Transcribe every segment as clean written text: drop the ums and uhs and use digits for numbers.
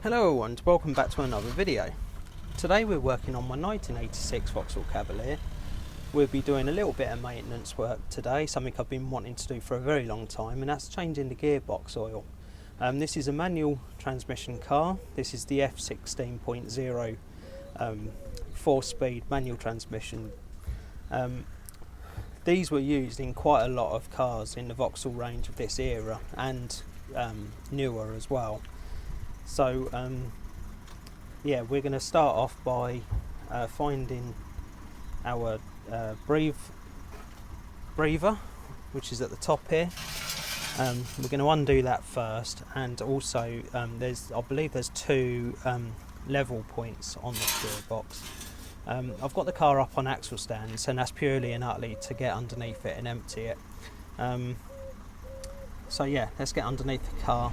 Hello and welcome back to another video. Today we're working on my 1986 Vauxhall Cavalier. We'll be doing a little bit of maintenance work today, something I've been wanting to do for a very long time, and that's changing the gearbox oil. This is a manual transmission car. This is the F16 4-speed manual transmission. These were used in quite a lot of cars in the Vauxhall range of this era and newer as well. So yeah, we're going to start off by finding our breather, which is at the top here. We're going to undo that first, and also I believe there's two level points on this gearbox. I've got the car up on axle stands, and that's purely and utterly to get underneath it and empty it. So yeah, let's get underneath the car.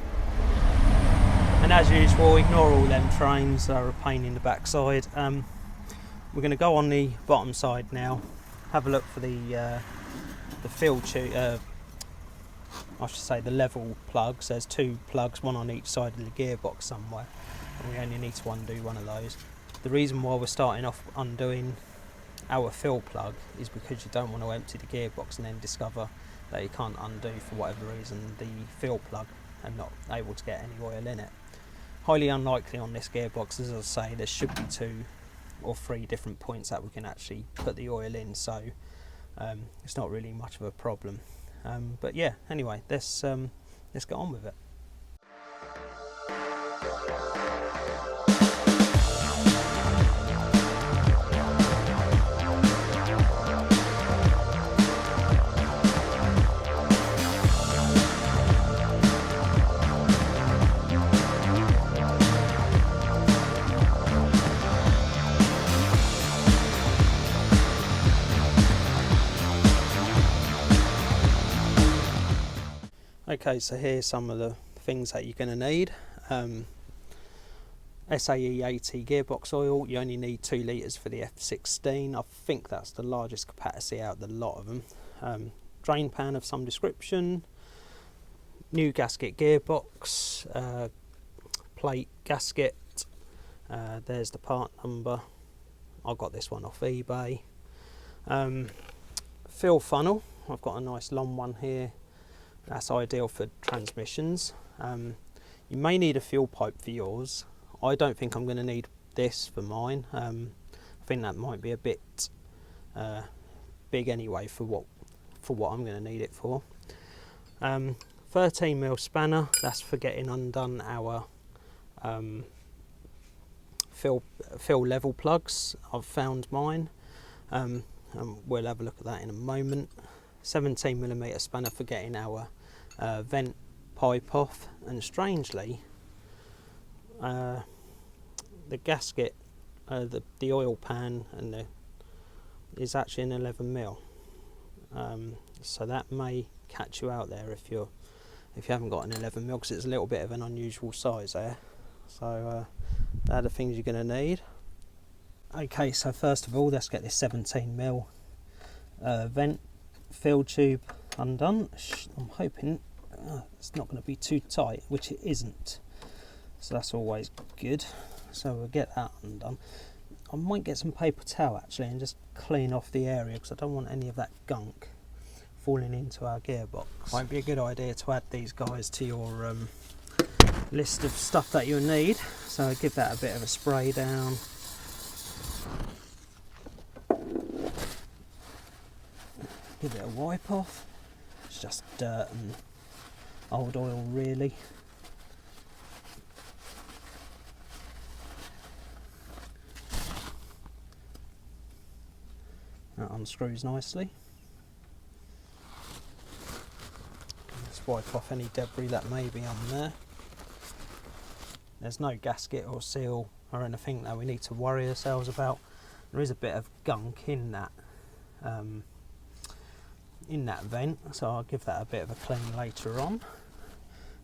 And as usual, ignore all them trains, they're a pain in the backside. We're going to go on the bottom side now, have a look for the fill tube, I should say the level plugs. There's two plugs, one on each side of the gearbox somewhere, and we only need to undo one of those. The reason why we're starting off undoing our fill plug is because you don't want to empty the gearbox and then discover that you can't undo for whatever reason the fill plug and not able to get any oil in it. Highly unlikely on this gearbox, as I say. There should be 2 or 3 different points that we can actually put the oil in, so it's not really much of a problem. But yeah, anyway, let's get on with it. Okay, so here's some of the things that you're going to need. SAE 80 gearbox oil. You only need 2 litres for the F16. I think that's the largest capacity out of the lot of them. Drain pan of some description. New gasket gearbox. Plate gasket. There's the part number. I got this one off eBay. Fill funnel. I've got a nice long one here. That's ideal for transmissions. You may need a fuel pipe for yours. I don't think I'm going to need this for mine. I think that might be a bit big anyway for what I'm going to need it for. 13mm spanner. That's for getting undone our fill level plugs. I've found mine. And we'll have a look at that in a moment. 17mm spanner for getting our vent pipe off, and strangely the gasket, the oil pan and is actually an 11mm, so that may catch you out there if you haven't got an 11mm, because it's a little bit of an unusual size there. So they're the things you're going to need. Okay, so first of all, let's get this 17mm vent fill tube undone. I'm hoping it's not going to be too tight, which it isn't, so that's always good. So we'll get that undone. I might get some paper towel actually and just clean off the area, because I don't want any of that gunk falling into our gearbox. Might be a good idea to add these guys to your list of stuff that you'll need, so give that a bit of a spray down. Give it a wipe off. It's just dirt and old oil really. That unscrews nicely. Let's wipe off any debris that may be on there. There's no gasket or seal or anything that we need to worry ourselves about. There is a bit of gunk in that vent, so I'll give that a bit of a clean later on.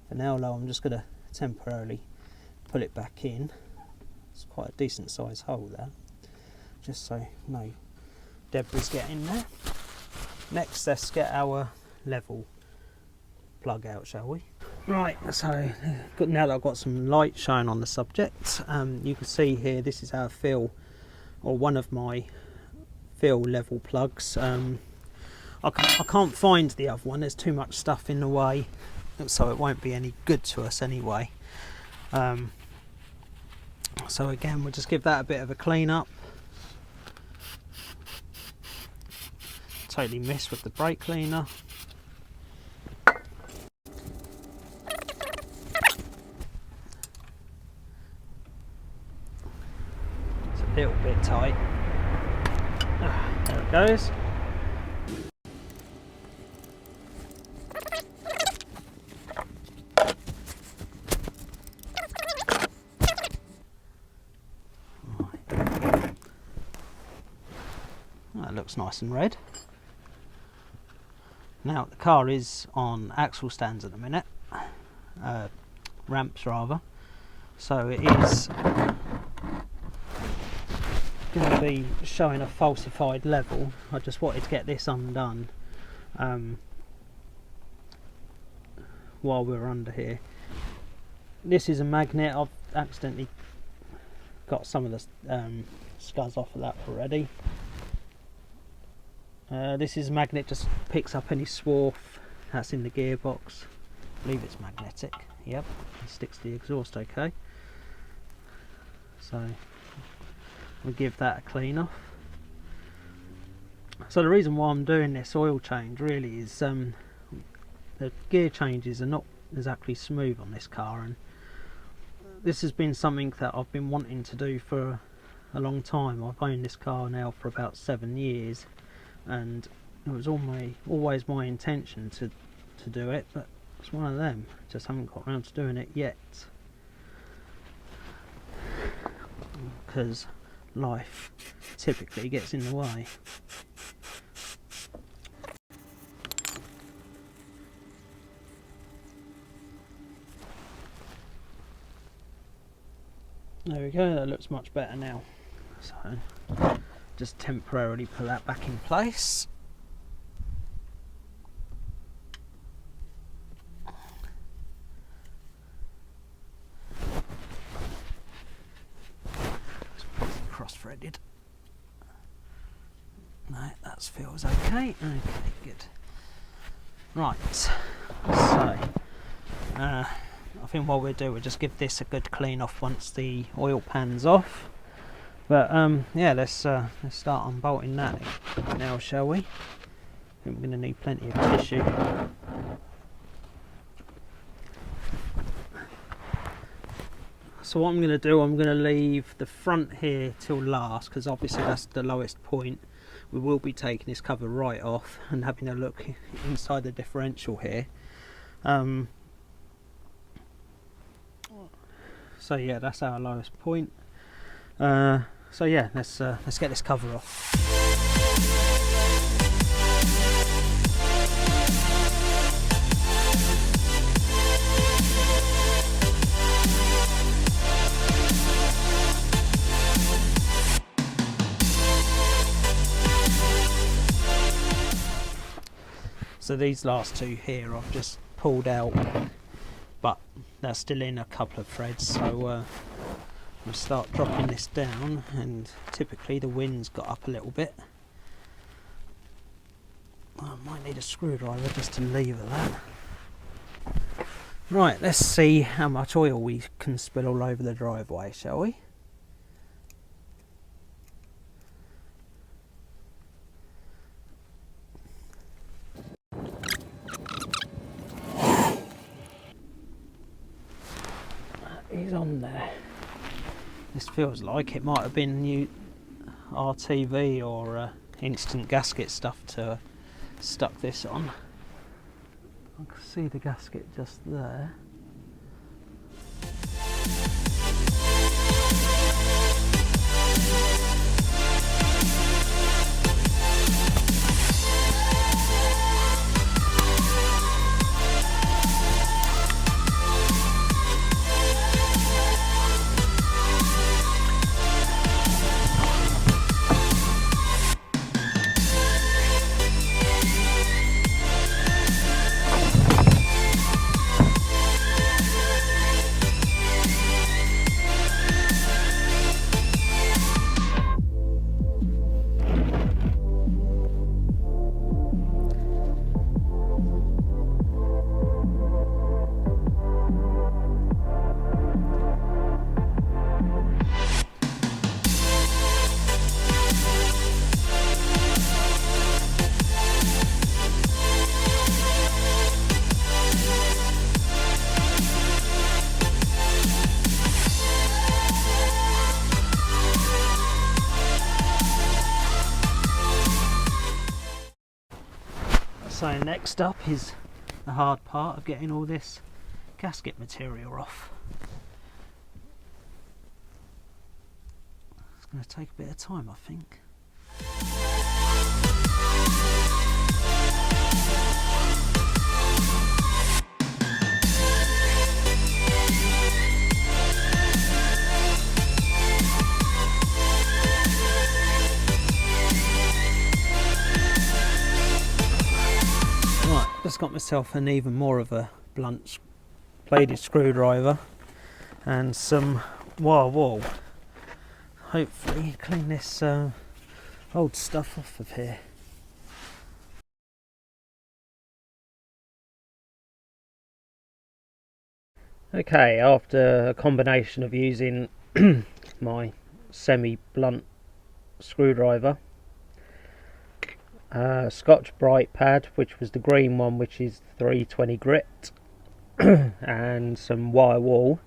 For now though, I'm just going to temporarily pull it back in. It's quite a decent sized hole there, just so no debris get in there. Next, let's get our level plug out, shall we? Right, so now that I've got some light showing on the subject, you can see here this is our fill, or one of my fill level plugs. I can't find the other one, there's too much stuff in the way, so it won't be any good to us anyway. So again, we'll just give that a bit of a clean up. Totally missed with the brake cleaner. It's a little bit tight. There it goes. That looks nice and red. Now the car is on axle stands at the minute, ramps rather, so it is going to be showing a falsified level. I just wanted to get this undone while we're under here. This is a magnet. I've accidentally got some of the scuzz off of that already. This is a magnet, just picks up any swarf that's in the gearbox. I believe it's magnetic. Yep, it sticks to the exhaust okay. So we'll give that a clean off. So the reason why I'm doing this oil change really is the gear changes are not exactly smooth on this car, and this has been something that I've been wanting to do for a long time. I've owned this car now for about 7 years, and it was always my intention to do it, but it's one of them, just haven't got around to doing it yet because life typically gets in the way. There we go, that looks much better now. So just temporarily put that back in place. Cross-threaded. No, that feels okay. Okay, good. Right, so I think what we'll do, we'll just give this a good clean off once the oil pan's off. But yeah, let's start unbolting that now, shall we? I think we're going to need plenty of tissue. So what I'm going to do, I'm going to leave the front here till last, because obviously that's the lowest point. We will be taking this cover right off and having a look inside the differential here. So yeah, that's our lowest point. So yeah, let's get this cover off. So these last two here I've just pulled out, but they're still in a couple of threads, so we'll start dropping this down, and typically the wind's got up a little bit. I might need a screwdriver just to lever that. Right, let's see how much oil we can spill all over the driveway, shall we? He's on there. This feels like it might have been new RTV or instant gasket stuff to stuck this on. I can see the gasket just there. next up is the hard part of getting all this gasket material off. It's going to take a bit of time, I think. Just got myself an even more of a blunt bladed screwdriver and some wire wool. Hopefully clean this old stuff off of here. Okay, after a combination of using my semi-blunt screwdriver, Scotch Brite pad, which was the green one, which is 320 grit, and some wire wool,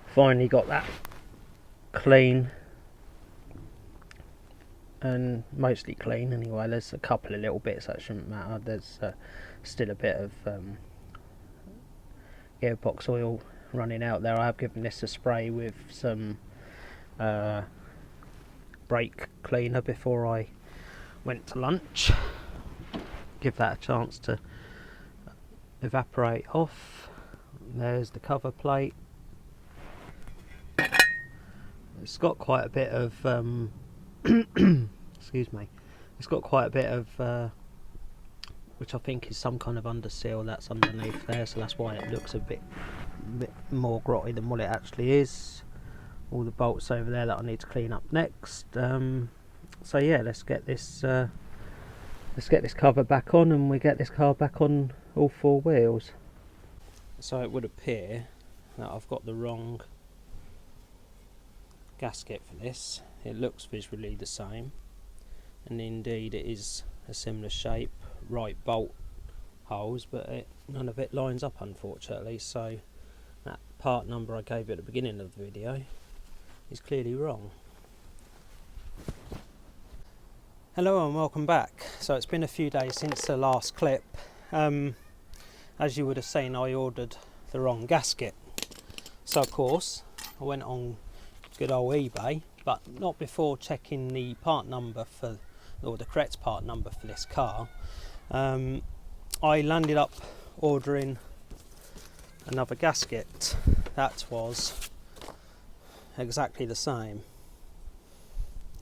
finally got that clean, and mostly clean anyway. There's a couple of little bits that shouldn't matter. There's still a bit of gearbox oil running out there. I have given this a spray with some brake cleaner before I went to lunch. Give that a chance to evaporate off. There's the cover plate. It's got quite a bit of excuse me, it's got quite a bit of which I think is some kind of underseal that's underneath there, so that's why it looks a bit more grotty than what it actually is. All the bolts over there that I need to clean up next. So yeah, let's get this cover back on, and we get this car back on all four wheels. So it would appear that I've got the wrong gasket for this. It looks visually the same, and indeed it is a similar shape, right bolt holes, but none of it lines up, unfortunately. So that part number I gave you at the beginning of the video is clearly wrong. Hello and welcome back. So it's been a few days since the last clip. As you would have seen, I ordered the wrong gasket. So of course I went on good old eBay, but not before checking the part number for, or the correct part number for this car. I landed up ordering another gasket that was exactly the same.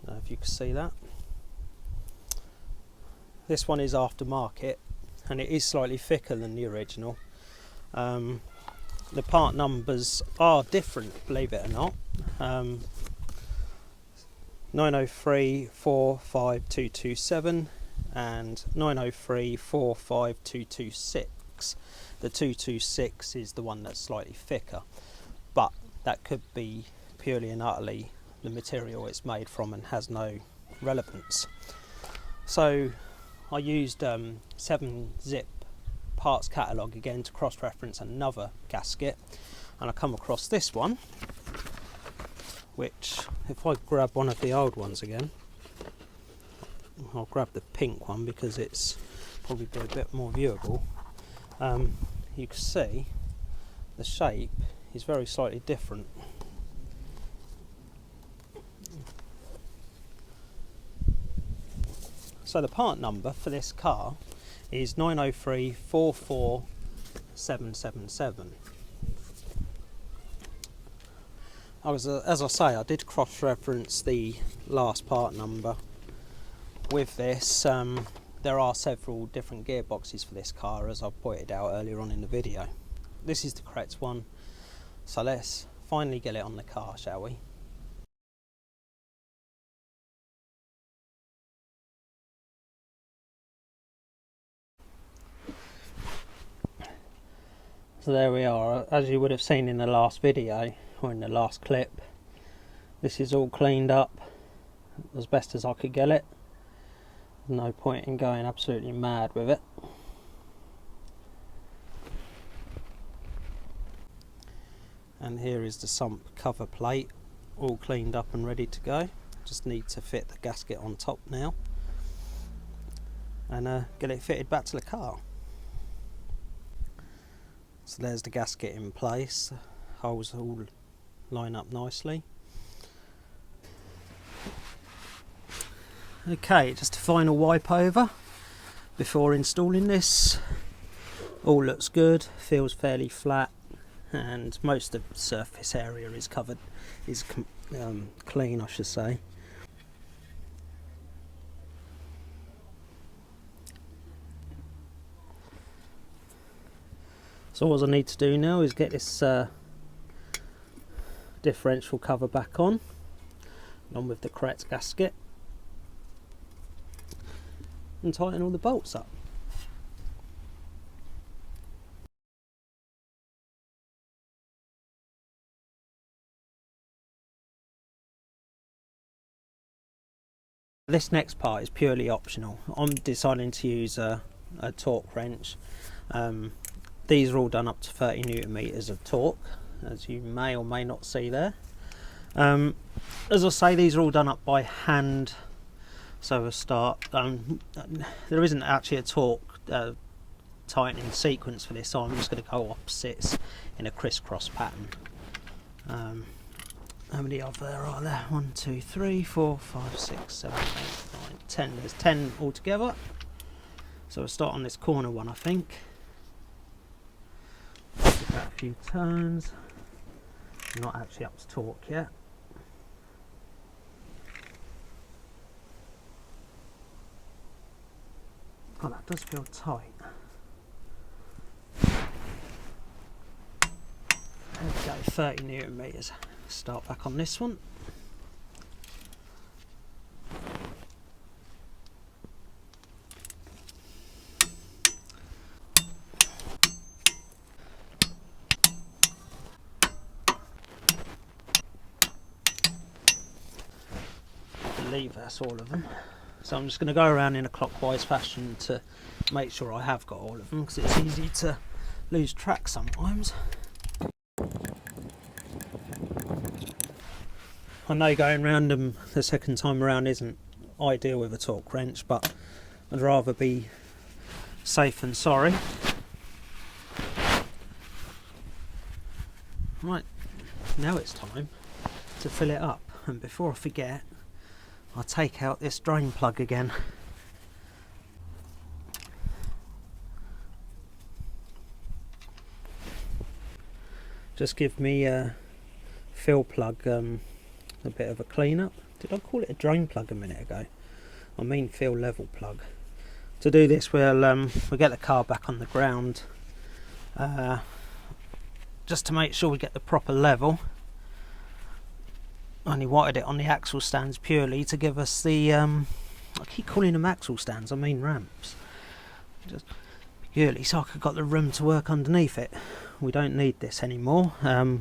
I don't know if you can see that. This one is aftermarket, and it is slightly thicker than the original. The part numbers are different, believe it or not. 903 45227 and 903 45226. The 226 is the one that's slightly thicker, but that could be purely and utterly the material it's made from and has no relevance. So I used 7-zip parts catalogue again to cross-reference another gasket, and I come across this one, which, if I grab one of the old ones again, I'll grab the pink one because it's probably be a bit more viewable. You can see the shape is very slightly different. So the part number for this car is 903 44777. As I say, I did cross-reference the last part number with this. There are several different gearboxes for this car, as I pointed out earlier on in the video. This is the correct one, so let's finally get it on the car, shall we? So there we are. As you would have seen in the last video, or in the last clip, this is all cleaned up as best as I could get it. No point in going absolutely mad with it. And here is the sump cover plate, all cleaned up and ready to go. Just need to fit the gasket on top now and get it fitted back to the car. So there's the gasket in place, holes all line up nicely. Okay, just a final wipe over before installing this. All looks good, feels fairly flat, and most of the surface area is covered, is clean I should say. So all I need to do now is get this differential cover back on, along with the correct gasket, and tighten all the bolts up. This next part is purely optional. I'm deciding to use a torque wrench. These are all done up to 30 Newton meters of torque, as you may or may not see there. As I say, these are all done up by hand. So we'll start. There isn't actually a torque tightening sequence for this, so I'm just going to go opposites in a crisscross pattern. How many of there are there? 1, 2, 3, 4, 5, 6, 7, 8, 9, 10. There's 10 altogether. So we'll start on this corner one, I think. Give that a few turns. I'm not actually up to torque yet. Oh, that does feel tight. There we go, 30 Newton meters. Start back on this one. I believe that's all of them. So I'm just going to go around in a clockwise fashion to make sure I have got all of them, because it's easy to lose track sometimes. I know going round them the second time around isn't ideal with a torque wrench, but I'd rather be safe than sorry. Right, now it's time to fill it up, and before I forget, I'll take out this drain plug again. Just give me a fill plug a bit of a clean up. Did I call it a drain plug a minute ago? I mean fill level plug. To do this, we'll get the car back on the ground, just to make sure we get the proper level. I only wanted it on the axle stands purely to give us the I keep calling them axle stands, I mean ramps, just purely so I could got the room to work underneath it. We don't need this anymore.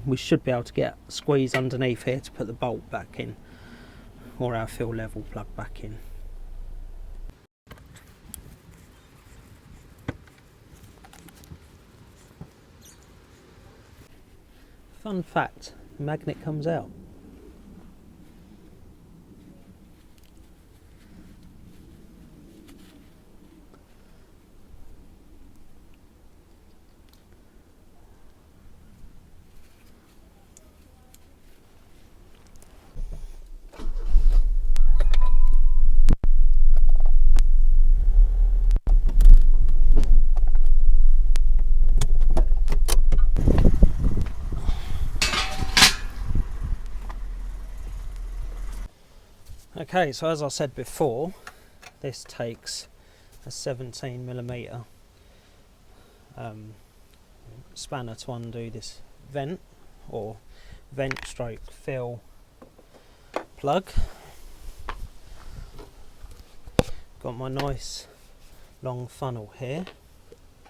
We should be able to get squeeze underneath here to put the bolt back in, or our fill level plug back in. Fun fact, the magnet comes out. Okay, so as I said before, this takes a 17mm spanner to undo this vent, or vent stroke fill plug. Got my nice long funnel here,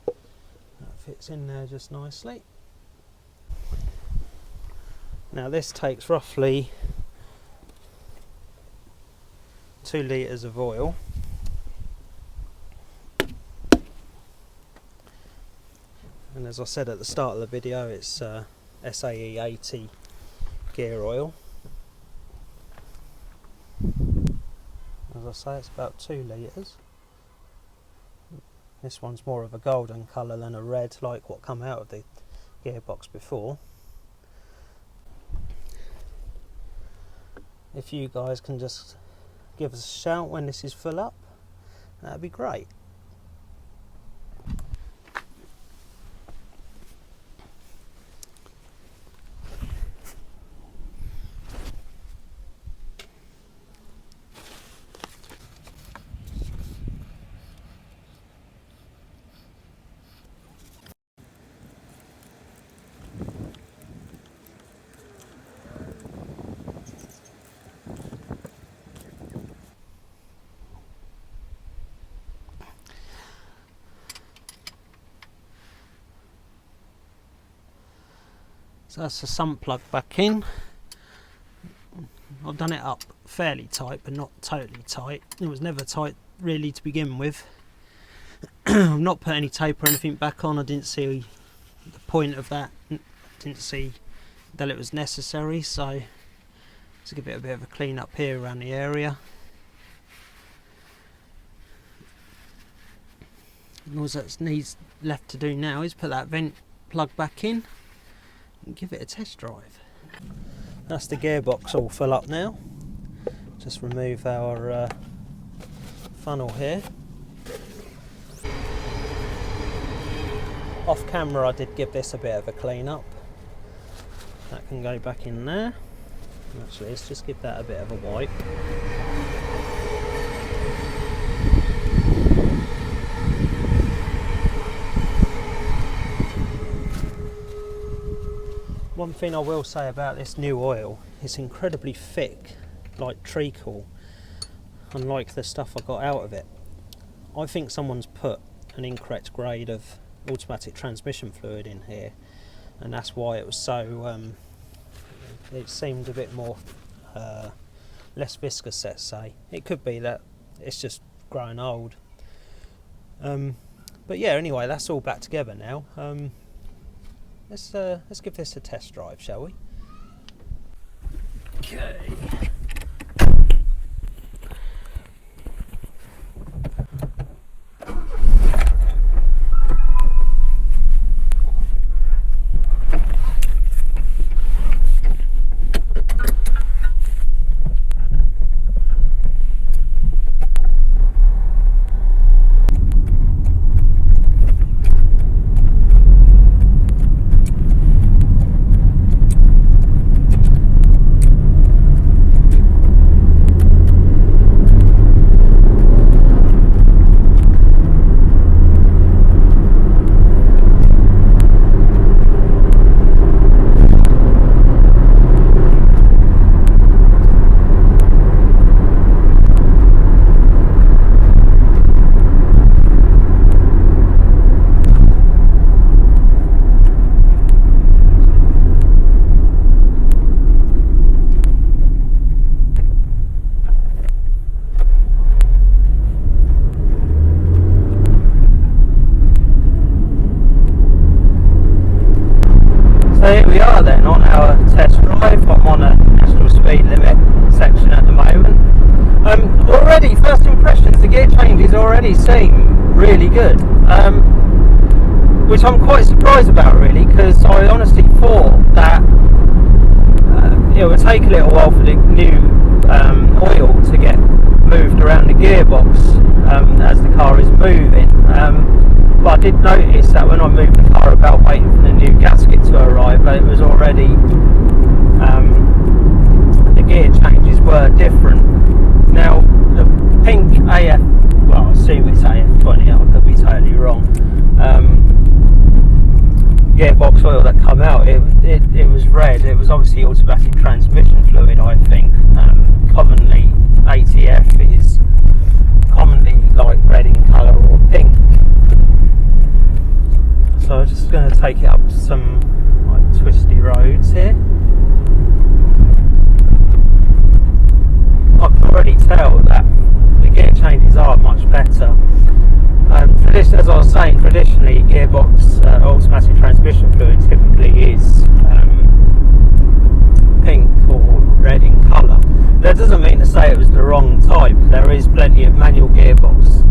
that fits in there just nicely. Now this takes roughly 2 litres of oil, and as I said at the start of the video, it's SAE 80 gear oil. As I say, it's about 2 litres. This one's more of a golden colour than a red, like what come out of the gearbox before. If you guys can just give us a shout when this is full up, that'd be great. So that's the sump plug back in. I've done it up fairly tight, but not totally tight. It was never tight really to begin with. I've not put any tape or anything back on. I didn't see the point of that. Didn't see that it was necessary, so let's give it a bit of a clean up here around the area. And all that needs left to do now is put that vent plug back in and give it a test drive. That's the gearbox all full up now. Just remove our funnel here. Off camera I did give this a bit of a clean up. That can go back in there. Actually, let's just give that a bit of a wipe. One thing I will say about this new oil, it's incredibly thick, like treacle, unlike the stuff I got out of it. I think someone's put an incorrect grade of automatic transmission fluid in here, and that's why it was so, it seemed a bit more, less viscous, let's say. It could be that it's just growing old. But yeah, anyway, that's all back together now. Let's give this a test drive, shall we? Okay. So here we are then on our test drive. I'm on a national speed limit section at the moment. Already, first impressions, the gear changes already seem really good, which I'm quite surprised about really, because I honestly thought that it would take a little while for the new oil to get moved around the gearbox as the car is moving. But I did notice that when I moved the car about waiting for the new gasket to arrive, that it was already, the gear changes were different. Now the pink AF, well I assume it's AF20, I could be totally wrong, gearbox oil that come out, it was red. It was obviously automatic transmission fluid, I think. Commonly ATF is commonly like red in colour or pink. So I'm just going to take it up some like twisty roads here. I can already tell that the gear changes are much better. For this, as I was saying, traditionally gearbox automatic transmission fluid typically is pink or red in colour. That doesn't mean to say it was the wrong type. There is plenty of manual gearboxes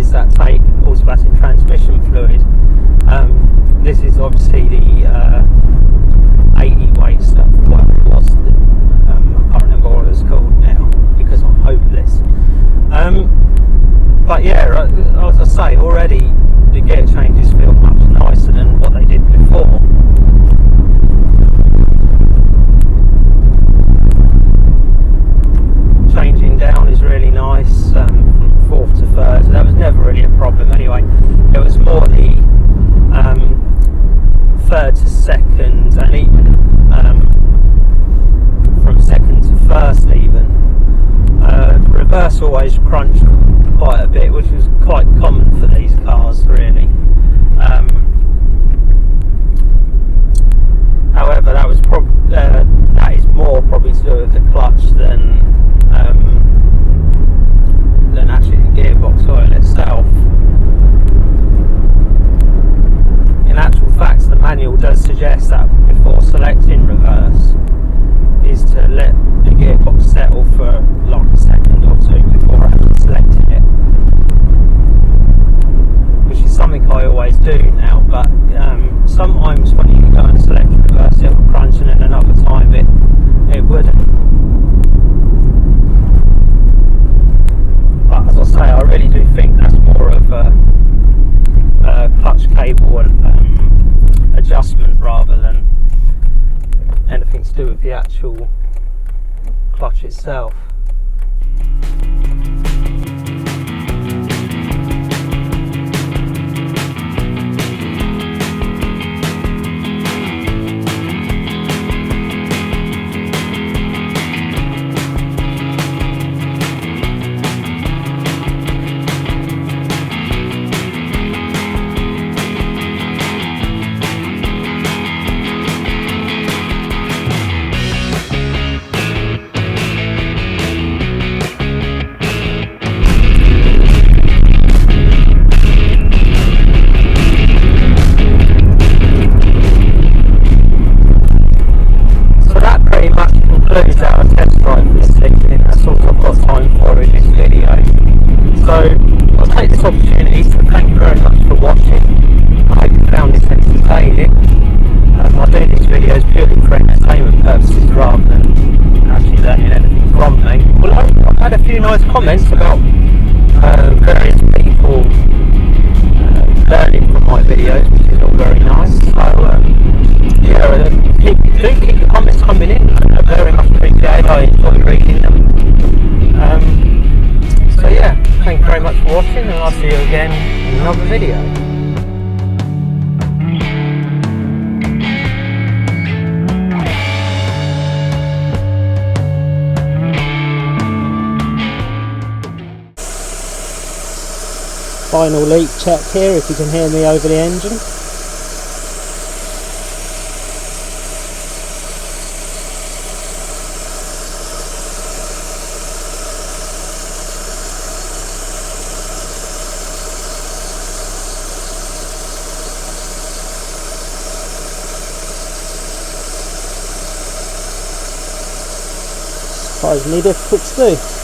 changes that take automatic transmission fluid. This is obviously the 80 weight stuff, whatever it was. I can't remember what it's called now because I'm hopeless. But yeah, as I say, already the gear changes feel much nicer than what they did before. Changing down is really nice, from fourth to third. That was never really a problem anyway. It was more the third to second, and even from second to first even. Reverse always crunched quite a bit, which was quite common for these cars really. However, that was that is more probably to do with the clutch than actually the gearbox oil itself. In actual fact, the manual does suggest that before selecting reverse is to let the gearbox settle for like a second or two before actually selecting it, which is something I always do now, but sometimes when you go and select reverse it will crunch, and then another time it wouldn't. But as I say, I really do think that's more of a clutch cable and adjustment rather than anything to do with the actual clutch itself. Our test drive for this thing. That's all I've got time for in this video. So I'll take this opportunity to thank you very much for watching. I hope you found this entertaining. I do these videos purely for entertainment purposes rather than actually learning anything from me. Well, I've had a few nice comments about various people learning from my videos, which is all very nice. So yeah, keep your comments coming in. I very much appreciate. I enjoy reading them. So yeah, thank you very much for watching, and I'll see you again in another video. Final leak check here, if you can hear me over the engine. Surprisingly difficult to do.